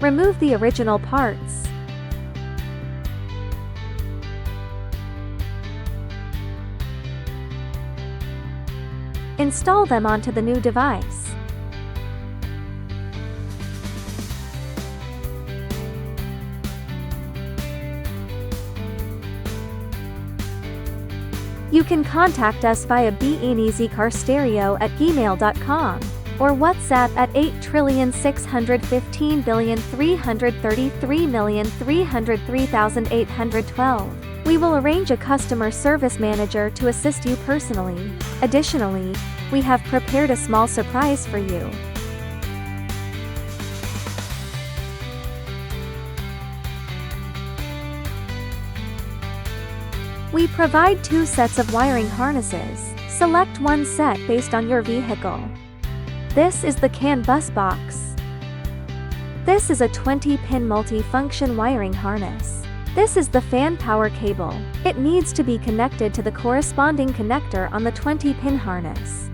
Remove the original parts. Install them onto the new device. You can contact us via binizeofficial@gmail.com or WhatsApp at 8,615,333,303,812. We will arrange a customer service manager to assist you personally. Additionally, we have prepared a small surprise for you. We provide 2 sets of wiring harnesses. Select one set based on your vehicle. This is the CAN bus box. This is a 20-pin multi-function wiring harness. This is the fan power cable. It needs to be connected to the corresponding connector on the 20-pin harness.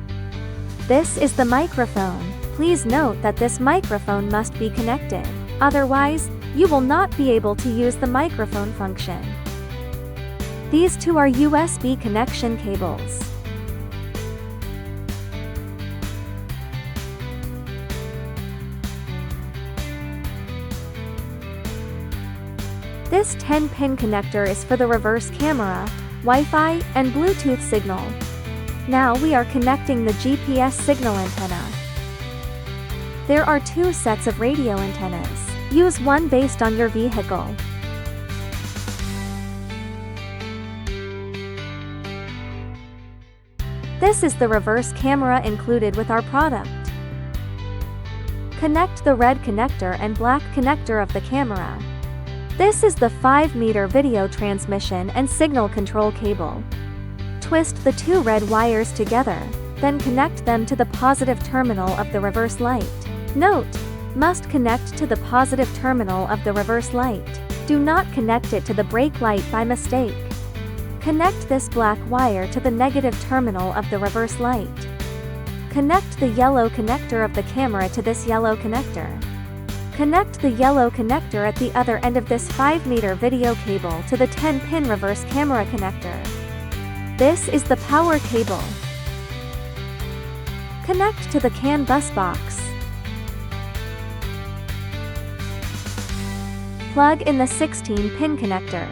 This is the microphone. Please note that this microphone must be connected. Otherwise, you will not be able to use the microphone function. These 2 are USB connection cables. This 10-pin connector is for the reverse camera, Wi-Fi, and Bluetooth signal. Now we are connecting the GPS signal antenna. There are 2 sets of radio antennas. Use one based on your vehicle. This is the reverse camera included with our product. Connect the red connector and black connector of the camera. This is the 5-meter video transmission and signal control cable. Twist the 2 red wires together, then connect them to the positive terminal of the reverse light. Note: must connect to the positive terminal of the reverse light. Do not connect it to the brake light by mistake. Connect this black wire to the negative terminal of the reverse light. Connect the yellow connector of the camera to this yellow connector. Connect the yellow connector at the other end of this 5-meter video cable to the 10-pin reverse camera connector. This is the power cable. Connect to the CAN bus box. Plug in the 16-pin connector.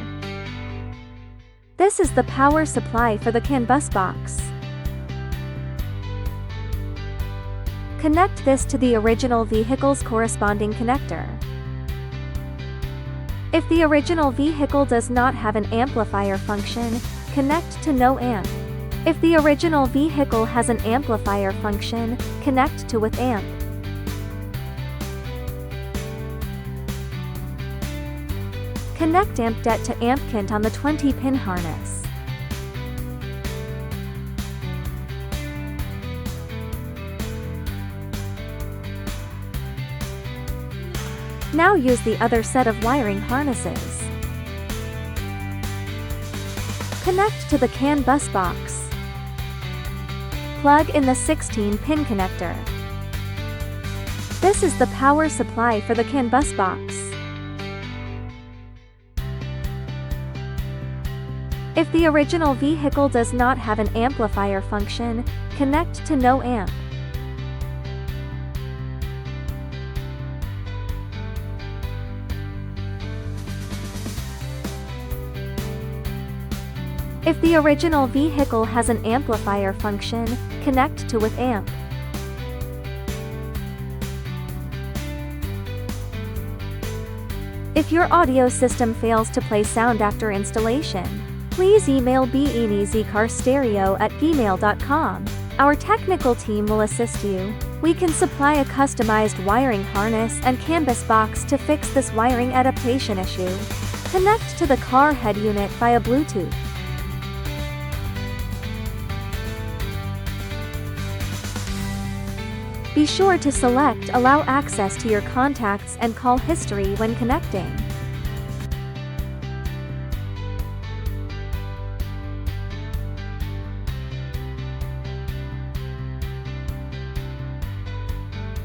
This is the power supply for the CAN bus box. Connect this to the original vehicle's corresponding connector. If the original vehicle does not have an amplifier function, connect to no amp. If the original vehicle has an amplifier function, connect to with amp. Connect amp det to amp kit on the 20-pin harness. Now use the other set of wiring harnesses. Connect to the CAN bus box. Plug in the 16-pin connector. This is the power supply for the CAN bus box. If the original vehicle does not have an amplifier function, connect to no amp. If the original vehicle has an amplifier function, connect to with amp. If your audio system fails to play sound after installation, please email binizeofficial@gmail.com. Our technical team will assist you. We can supply a customized wiring harness and canvas box to fix this wiring adaptation issue. Connect to the car head unit via Bluetooth. Be sure to select Allow access to your contacts and call history when connecting.